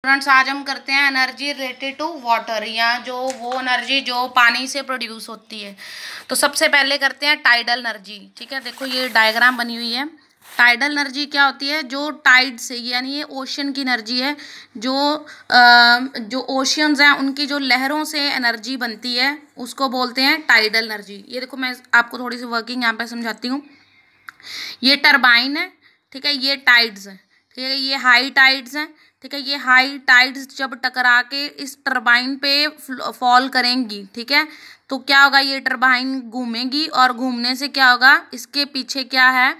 Students, आज हम करते हैं एनर्जी रिलेटेड टू वाटर, या जो वो एनर्जी जो पानी से प्रोड्यूस होती है। तो सबसे पहले करते हैं टाइडल एनर्जी। ठीक है, देखो ये डायग्राम बनी हुई है। टाइडल एनर्जी क्या होती है? जो टाइड से, यानी ये ओशियन की एनर्जी है। जो ओशियंस हैं उनकी जो लहरों से एनर्जी बनती है उसको बोलते हैं टाइडल एनर्जी। ये देखो, मैं आपको थोड़ी सी वर्किंग यहाँ पे समझाती हूँ। ये टरबाइन है, ठीक है, ये टाइड्स है, ठीक है, ये हाई टाइड्स हैं, ठीक है। ये हाई टाइड्स जब टकरा के इस टरबाइन पे फॉल करेंगी, ठीक है, तो क्या होगा? ये टरबाइन घूमेगी और घूमने से क्या होगा? इसके पीछे क्या है,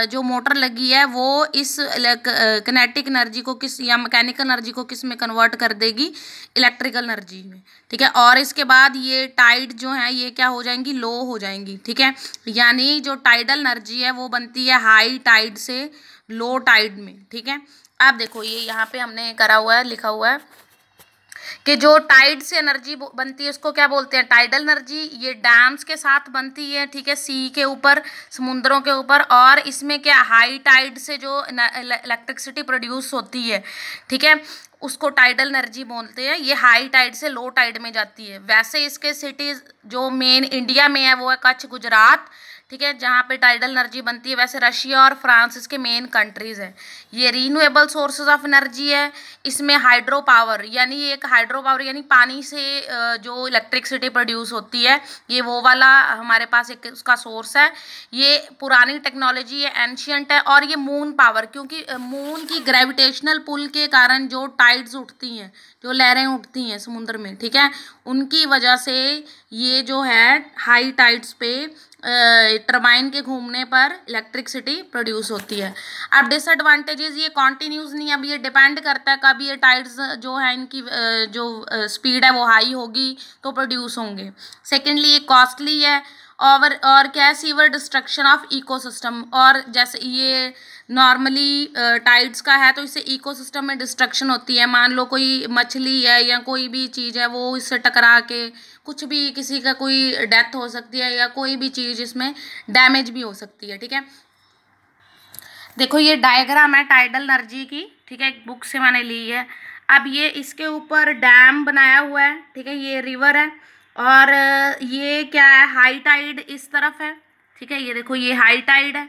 जो मोटर लगी है वो इस किनेटिक एनर्जी को किस, या मैकेनिकल एनर्जी को किस में कन्वर्ट कर देगी? इलेक्ट्रिकल एनर्जी में, ठीक है। और इसके बाद ये टाइड जो है ये क्या हो जाएंगी? लो हो जाएंगी, ठीक है। यानी जो टाइडल एनर्जी है वो बनती है हाई टाइड से लो टाइड में, ठीक है। आप देखो, ये यहाँ पे हमने करा हुआ है, लिखा हुआ है कि जो टाइड से एनर्जी बनती है उसको क्या बोलते हैं? Tidal energy. ये डैम्स के साथ बनती है, ठीक है, सी के ऊपर, समुद्रों के ऊपर। और इसमें क्या, हाई टाइड से जो इलेक्ट्रिसिटी प्रोड्यूस होती है, ठीक है, उसको टाइडल एनर्जी बोलते हैं। ये हाई टाइड से लो टाइड में जाती है। वैसे इसके सिटीज जो मेन इंडिया में है वो है कच्छ, गुजरात, ठीक है, जहाँ पे टाइडल एनर्जी बनती है। वैसे रशिया और फ्रांस इसके मेन कंट्रीज हैं। ये रीन्यूएबल सोर्सेज ऑफ एनर्जी है। इसमें हाइड्रो पावर, यानी एक हाइड्रो पावर यानी पानी से जो इलेक्ट्रिसिटी प्रोड्यूस होती है, ये वो वाला हमारे पास एक उसका सोर्स है। ये पुरानी टेक्नोलॉजी है, एंशियंट है। और ये मून पावर, क्योंकि मून की ग्रेविटेशनल पुल के कारण जो टाइड्स उठती हैं, जो लहरें उठती हैं समुद्र में, ठीक है, उनकी वजह से ये जो है हाई टाइड्स पे टरबाइन के घूमने पर इलेक्ट्रिसिटी प्रोड्यूस होती है। अब डिसएडवांटेजेस, ये कॉन्टिन्यूस नहीं है, अब ये डिपेंड करता है कब ये टाइड्स जो है इनकी जो स्पीड है वो हाई होगी तो प्रोड्यूस होंगे। सेकेंडली, ये कॉस्टली है। और क्या है? Sewer destruction of ecosystem. और जैसे ये नॉर्मली टाइड्स का है तो इससे इकोसिस्टम में डिस्ट्रक्शन होती है। मान लो कोई मछली है या कोई भी चीज़ है वो इससे टकरा के कुछ भी, किसी का कोई डेथ हो सकती है या कोई भी चीज़ इसमें डैमेज भी हो सकती है, ठीक है। देखो, ये डायग्राम है टाइडल एनर्जी की, ठीक है, एक बुक से मैंने ली है। अब ये इसके ऊपर डैम बनाया हुआ है, ठीक है, ये रिवर है। और ये क्या है? हाई टाइड इस तरफ है, ठीक है, ये देखो ये हाई टाइड है,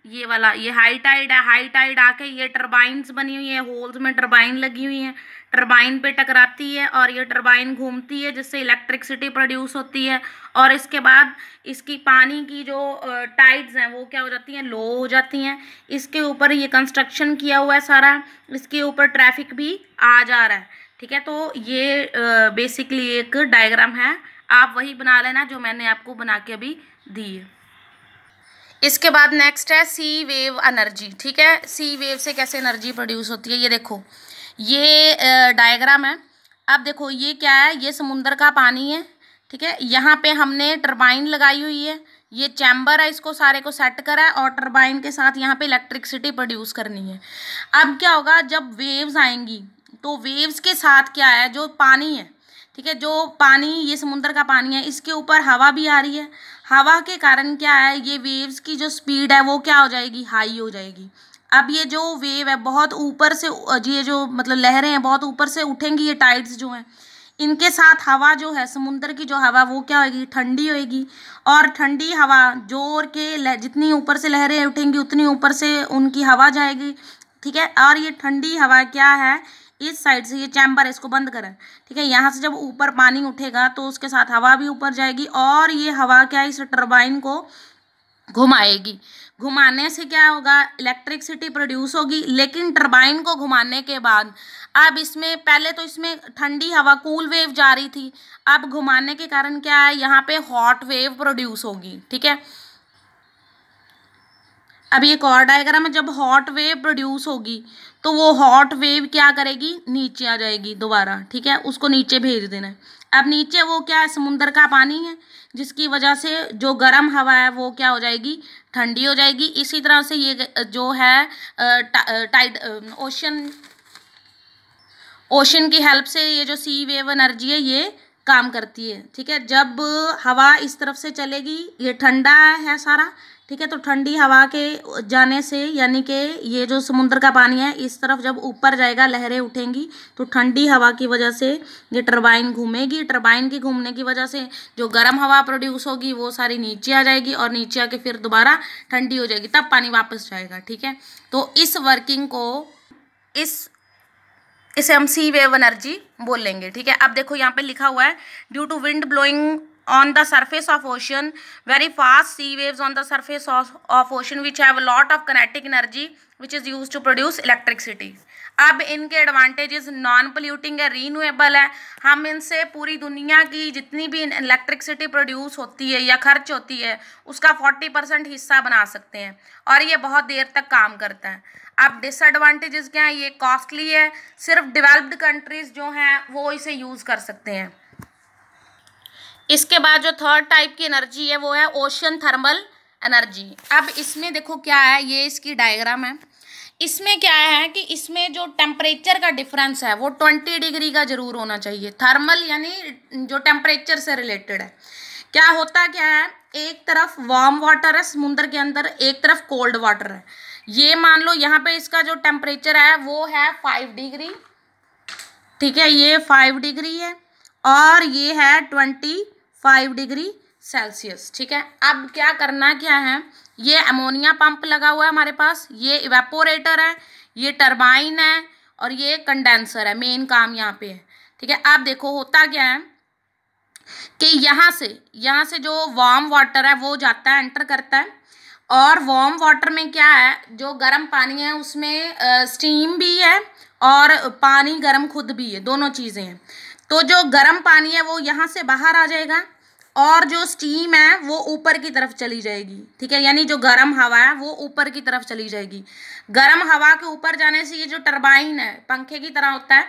ये वाला ये हाई टाइड है। हाई टाइड आके ये टरबाइन्स बनी हुई है, होल्स में टरबाइन लगी हुई है, टरबाइन पे टकराती है और ये टरबाइन घूमती है जिससे इलेक्ट्रिसिटी प्रोड्यूस होती है। और इसके बाद इसकी पानी की जो टाइड्स हैं वो क्या हो जाती हैं? लो हो जाती हैं। इसके ऊपर ये कंस्ट्रक्शन किया हुआ है सारा, इसके ऊपर ट्रैफिक भी आ जा रहा है, ठीक है। तो ये बेसिकली एक डायग्राम है, आप वही बना लेना जो मैंने आपको बना के अभी दी है। इसके बाद नेक्स्ट है सी वेव एनर्जी, ठीक है। सी वेव से कैसे एनर्जी प्रोड्यूस होती है, ये देखो, ये डायग्राम है। अब देखो ये क्या है? ये समुद्र का पानी है, ठीक है। यहाँ पे हमने टरबाइन लगाई हुई है, ये चैम्बर है, इसको सारे को सेट करा है और टरबाइन के साथ यहाँ पे इलेक्ट्रिसिटी प्रोड्यूस करनी है। अब क्या होगा? जब वेव्स आएंगी तो वेव्स के साथ क्या है? जो पानी है, ठीक है, जो पानी, ये समुद्र का पानी है, इसके ऊपर हवा भी आ रही है। हवा के कारण क्या है? ये वेव्स की जो स्पीड है वो क्या हो जाएगी? हाई हो जाएगी। अब ये जो वेव है बहुत ऊपर से, ये जो मतलब लहरें हैं बहुत ऊपर से उठेंगी, ये टाइड्स जो हैं, इनके साथ हवा जो है, समुद्र की जो हवा, वो क्या होगी? ठंडी होएगी। और ठंडी हवा जोर के, जितनी ऊपर से लहरें उठेंगी उतनी ऊपर से उनकी हवा जाएगी, ठीक है। और ये ठंडी हवा क्या है? इस साइड से, ये चैम्बर है, इसको बंद करें, ठीक है, यहाँ से जब ऊपर पानी उठेगा तो उसके साथ हवा भी ऊपर जाएगी और ये हवा क्या है? इस टरबाइन को घुमाएगी। घुमाने से क्या होगा? इलेक्ट्रिसिटी प्रोड्यूस होगी। लेकिन टरबाइन को घुमाने के बाद अब इसमें, पहले तो इसमें ठंडी हवा, कूल वेव जा रही थी, अब घुमाने के कारण क्या है? यहाँ पे हॉट वेव प्रोड्यूस होगी, ठीक है। अब ये एक और डायग्राम है, जब हॉट वेव प्रोड्यूस होगी तो वो हॉट वेव क्या करेगी? नीचे आ जाएगी दोबारा, ठीक है, उसको नीचे भेज देना है। अब नीचे वो क्या है? समुद्र का पानी है, जिसकी वजह से जो गर्म हवा है वो क्या हो जाएगी? ठंडी हो जाएगी। इसी तरह से ये जो है टाइड ओशन की हेल्प से ये जो सी वेव एनर्जी है ये काम करती है, ठीक है। जब हवा इस तरफ से चलेगी, ये ठंडा है सारा, ठीक है, तो ठंडी हवा के जाने से, यानी कि ये जो समुद्र का पानी है इस तरफ जब ऊपर जाएगा, लहरें उठेंगी, तो ठंडी हवा की वजह से ये टरबाइन घूमेगी। टरबाइन के घूमने की वजह से जो गर्म हवा प्रोड्यूस होगी वो सारी नीचे आ जाएगी, और नीचे आके फिर दोबारा ठंडी हो जाएगी, तब पानी वापस जाएगा, ठीक है। तो इस वर्किंग को इसे हम सी वेव एनर्जी बोल लेंगे, ठीक है। अब देखो यहाँ पे लिखा हुआ है, due to wind blowing on the surface of ocean, very fast sea waves on the surface of ocean which have a lot of kinetic energy which is used to produce electricity. अब इनके advantages non polluting है, renewable है, हम इनसे पूरी दुनिया की जितनी भी इलेक्ट्रिसिटी प्रोड्यूस होती है या खर्च होती है उसका 40% हिस्सा बना सकते हैं, और ये बहुत देर तक काम करता है। अब डिसएडवांटेजेस क्या है, ये कॉस्टली है, सिर्फ डेवलप्ड कंट्रीज जो हैं वो इसे यूज़ कर सकते हैं। इसके बाद जो थर्ड टाइप की एनर्जी है वो है ओशन थर्मल एनर्जी। अब इसमें देखो क्या है, ये इसकी डायग्राम है। इसमें क्या है कि इसमें जो टेम्परेचर का डिफरेंस है वो 20 डिग्री का जरूर होना चाहिए। थर्मल यानी जो टेम्परेचर से रिलेटेड है। क्या होता क्या है, एक तरफ वार्म वाटर है समुद्र के अंदर, एक तरफ कोल्ड वाटर है। ये मान लो यहाँ पे इसका जो टेम्परेचर है वो है 5 डिग्री, ठीक है, ये 5 डिग्री है, और ये है 25 डिग्री सेल्सियस, ठीक है। अब क्या करना क्या है, ये अमोनिया पंप लगा हुआ है हमारे पास, ये इवेपोरेटर है, ये टरबाइन है, और ये कंडेंसर है। मेन काम यहाँ पे है, ठीक है। अब देखो होता क्या है कि यहाँ से जो वार्म वाटर है वो जाता है, एंटर करता है, और वार्म वाटर में क्या है, जो गर्म पानी है उसमें स्टीम भी है और पानी गर्म खुद भी है, दोनों चीज़ें हैं। तो जो गर्म पानी है वो यहाँ से बाहर आ जाएगा, और जो स्टीम है वो ऊपर की तरफ चली जाएगी, ठीक है, यानी जो गर्म हवा है वो ऊपर की तरफ चली जाएगी। गर्म हवा के ऊपर जाने से ये जो टरबाइन है पंखे की तरह होता है,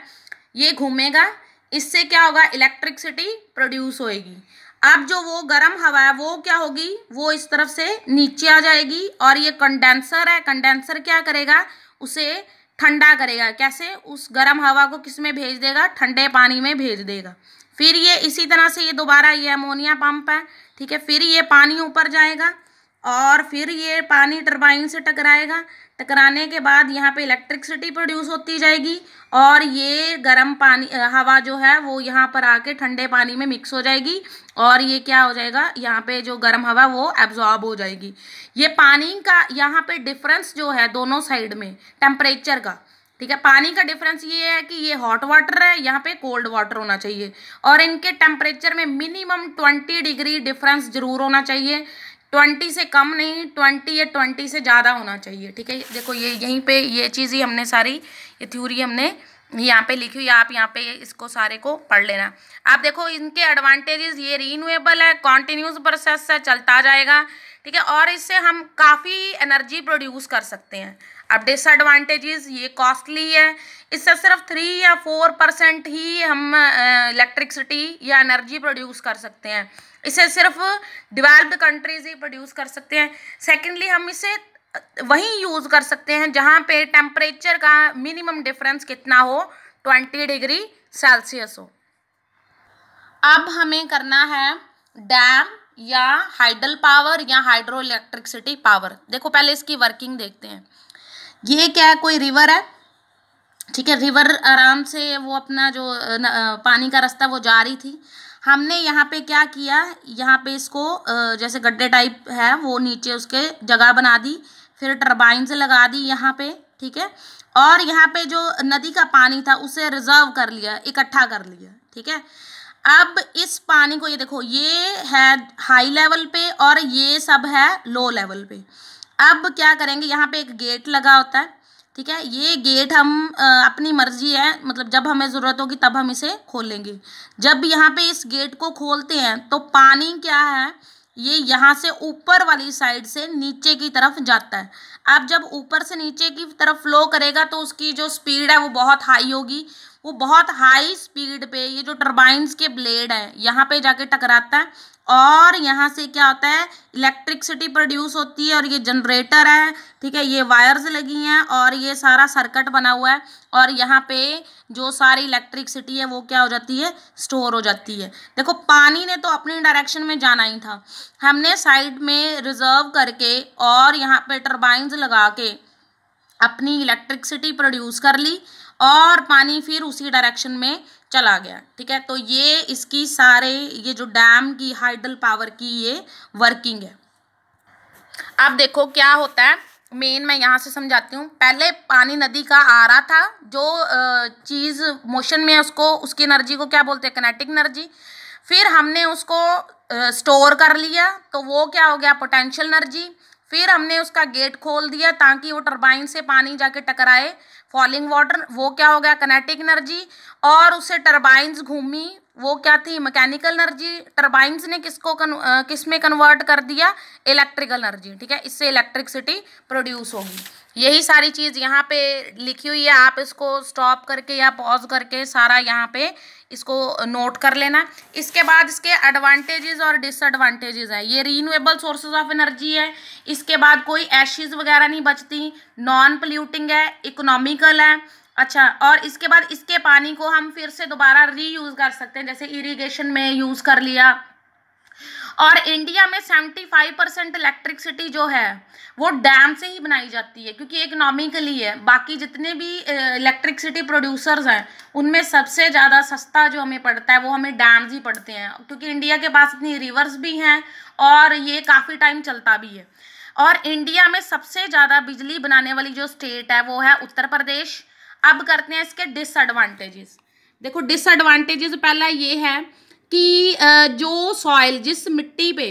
ये घूमेगा, इससे क्या होगा, इलेक्ट्रिसिटी प्रोड्यूस होएगी। अब जो वो गर्म हवा है वो क्या होगी, वो इस तरफ से नीचे आ जाएगी, और ये कंडेंसर है, कंडेंसर क्या करेगा, उसे ठंडा करेगा। कैसे, उस गर्म हवा को किस में भेज देगा, ठंडे पानी में भेज देगा। फिर ये इसी तरह से ये दोबारा, ये अमोनिया पंप है, ठीक है, फिर ये पानी ऊपर जाएगा, और फिर ये पानी टरबाइन से टकराएगा, टकराने के बाद यहाँ पे इलेक्ट्रिसिटी प्रोड्यूस होती जाएगी, और ये गर्म पानी हवा जो है वो यहाँ पर आके ठंडे पानी में मिक्स हो जाएगी, और ये क्या हो जाएगा, यहाँ पे जो गर्म हवा वो एब्जॉर्ब हो जाएगी। ये पानी का यहाँ पे डिफरेंस जो है दोनों साइड में टेम्परेचर का, ठीक है, पानी का डिफरेंस ये है कि ये हॉट वाटर है, यहाँ पे कोल्ड वाटर होना चाहिए, और इनके टेम्परेचर में मिनिमम 20 डिग्री डिफरेंस जरूर होना चाहिए। 20 से कम नहीं, 20 या 20 से ज़्यादा होना चाहिए, ठीक है। देखो ये यहीं पे ये चीज़ ही हमने सारी, ये थ्योरी हमने यहाँ पे लिखी हुई, आप यहाँ पे इसको सारे को पढ़ लेना। आप देखो इनके एडवांटेजेस, ये रीन्यूएबल है, कॉन्टिन्यूस प्रोसेस है, चलता जाएगा, ठीक है, और इससे हम काफ़ी एनर्जी प्रोड्यूस कर सकते हैं। अब डिसएडवांटेजेस, ये कॉस्टली है, इससे सिर्फ 3 या 4% ही हम इलेक्ट्रिसिटी या एनर्जी प्रोड्यूस कर सकते हैं। इसे सिर्फ डेवलप्ड कंट्रीज ही प्रोड्यूस कर सकते हैं। सेकेंडली, हम इसे वहीं यूज़ कर सकते हैं जहाँ पे टेम्परेचर का मिनिमम डिफरेंस कितना हो, 20 डिग्री सेल्सियस हो। अब हमें करना है डैम या हाइडल पावर या हाइड्रो इलेक्ट्रिसिटी पावर। देखो पहले इसकी वर्किंग देखते हैं। ये क्या है, कोई रिवर है, ठीक है, रिवर आराम से वो अपना जो पानी का रास्ता वो जा रही थी। हमने यहाँ पे क्या किया, यहाँ पे इसको जैसे गड्ढे टाइप है वो नीचे उसके जगह बना दी, फिर टरबाइन से लगा दी यहाँ पे, ठीक है, और यहाँ पे जो नदी का पानी था उसे रिजर्व कर लिया, इकट्ठा कर लिया, ठीक है। अब इस पानी को, ये देखो ये है हाई लेवल पे और ये सब है लो लेवल पे। अब क्या करेंगे, यहाँ पे एक गेट लगा होता है, ठीक है, ये गेट हम अपनी मर्जी है, मतलब जब हमें ज़रूरत होगी तब हम इसे खोलेंगे। जब यहाँ पे इस गेट को खोलते हैं तो पानी क्या है, ये यहाँ से ऊपर वाली साइड से नीचे की तरफ जाता है। अब जब ऊपर से नीचे की तरफ फ्लो करेगा तो उसकी जो स्पीड है वो बहुत हाई होगी, वो बहुत हाई स्पीड पे ये जो टरबाइन्स के ब्लेड है यहाँ पे जाके टकराता है और यहाँ से क्या होता है, इलेक्ट्रिसिटी प्रोड्यूस होती है और ये जनरेटर है, ठीक है, ये वायर्स लगी हैं और ये सारा सर्किट बना हुआ है और यहाँ पे जो सारी इलेक्ट्रिसिटी है वो क्या हो जाती है, स्टोर हो जाती है। देखो पानी ने तो अपनी डायरेक्शन में जाना ही था, हमने साइड में रिजर्व करके और यहाँ पे टरबाइन्स लगा के अपनी इलेक्ट्रिसिटी प्रोड्यूस कर ली और पानी फिर उसी डायरेक्शन में चला गया, ठीक है। तो ये इसकी सारे ये जो डैम की हाइडल पावर की ये वर्किंग है। अब देखो क्या होता है, मेन मैं यहाँ से समझाती हूँ। पहले पानी नदी का आ रहा था, जो चीज़ मोशन में है उसको, उसकी एनर्जी को क्या बोलते हैं, काइनेटिक एनर्जी। फिर हमने उसको स्टोर कर लिया तो वो क्या हो गया, पोटेंशियल एनर्जी। फिर हमने उसका गेट खोल दिया ताकि वो टरबाइन से पानी जाके टकराए, फॉलिंग वाटर, वो क्या हो गया, काइनेटिक एनर्जी। और उससे टरबाइन्स घूमी, वो क्या थी, मैकेनिकल एनर्जी। टरबाइन्स ने किस में कन्वर्ट कर दिया, इलेक्ट्रिकल एनर्जी, ठीक है। इससे इलेक्ट्रिसिटी प्रोड्यूस होगी। यही सारी चीज़ यहाँ पे लिखी हुई है, आप इसको स्टॉप करके या पॉज करके सारा यहाँ पे इसको नोट कर लेना। इसके बाद इसके एडवांटेजेस और डिसएडवांटेजेस है। ये रीन्यूएबल सोर्सेज ऑफ एनर्जी है, इसके बाद कोई एशेज वगैरह नहीं बचती, नॉन पोल्यूटिंग है, इकोनॉमिकल है। अच्छा, और इसके बाद इसके पानी को हम फिर से दोबारा रीयूज़ कर सकते हैं, जैसे इरिगेशन में यूज़ कर लिया। और इंडिया में 75% इलेक्ट्रिसिटी जो है वो डैम से ही बनाई जाती है, क्योंकि इकोनॉमिकली है। बाकी जितने भी इलेक्ट्रिसिटी प्रोड्यूसर्स हैं उनमें सबसे ज़्यादा सस्ता जो हमें पड़ता है वो हमें डैम्स ही पड़ते हैं, क्योंकि इंडिया के पास इतनी रिवर्स भी हैं और ये काफ़ी टाइम चलता भी है। और इंडिया में सबसे ज़्यादा बिजली बनाने वाली जो स्टेट है वो है उत्तर प्रदेश। अब करते हैं इसके डिसएडवांटेजेस। देखो डिसएडवांटेजेस पहला ये है कि जो सॉइल, जिस मिट्टी पे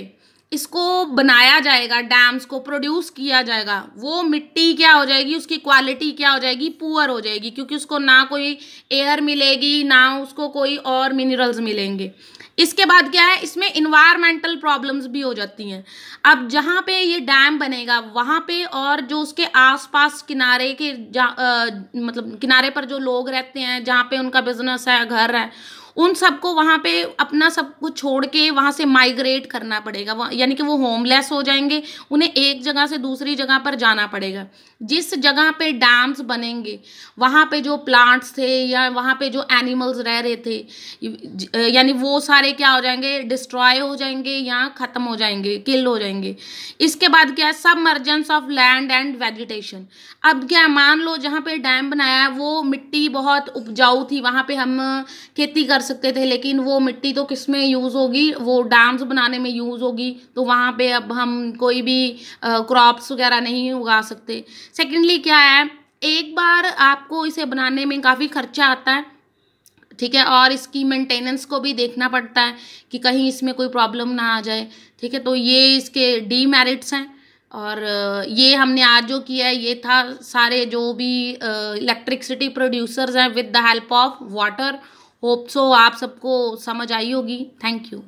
इसको बनाया जाएगा, डैम्स को प्रोड्यूस किया जाएगा, वो मिट्टी क्या हो जाएगी, उसकी क्वालिटी क्या हो जाएगी, पुअर हो जाएगी, क्योंकि उसको ना कोई एयर मिलेगी ना उसको कोई और मिनरल्स मिलेंगे। इसके बाद क्या है, इसमें इन्वायरमेंटल प्रॉब्लम्स भी हो जाती हैं। अब जहाँ पे ये डैम बनेगा वहाँ पे और जो उसके आसपास किनारे के मतलब किनारे पर जो लोग रहते हैं, जहाँ पे उनका बिजनेस है, घर है, उन सबको वहाँ पे अपना सब कुछ छोड़ के वहाँ से माइग्रेट करना पड़ेगा, यानी कि वो होमलेस हो जाएंगे, उन्हें एक जगह से दूसरी जगह पर जाना पड़ेगा। जिस जगह पे डैम्स बनेंगे वहाँ पे जो प्लांट्स थे या वहाँ पे जो एनिमल्स रह रहे थे, यानी वो सारे क्या हो जाएंगे, डिस्ट्रॉय हो जाएंगे या ख़त्म हो जाएंगे, किल हो जाएंगे। इसके बाद क्या है, submergence of land and vegetation. अब क्या, मान लो जहाँ पे डैम बनाया है वो मिट्टी बहुत उपजाऊ थी, वहाँ पे हम खेती कर सकते थे, लेकिन वो मिट्टी तो किस में यूज़ होगी, वो डैम्स बनाने में यूज़ होगी, तो वहाँ पे अब हम कोई भी क्रॉप्स वगैरह नहीं उगा सकते। सेकेंडली क्या है, एक बार आपको इसे बनाने में काफ़ी खर्चा आता है, ठीक है, और इसकी मेंटेनेंस को भी देखना पड़ता है कि कहीं इसमें कोई प्रॉब्लम ना आ जाए, ठीक है। तो ये इसके डीमेरिट्स हैं। और ये हमने आज जो किया है ये था सारे जो भी इलेक्ट्रिसिटी प्रोड्यूसर्स हैं with the help of water. Hope so आप सबको समझ आई होगी। Thank you.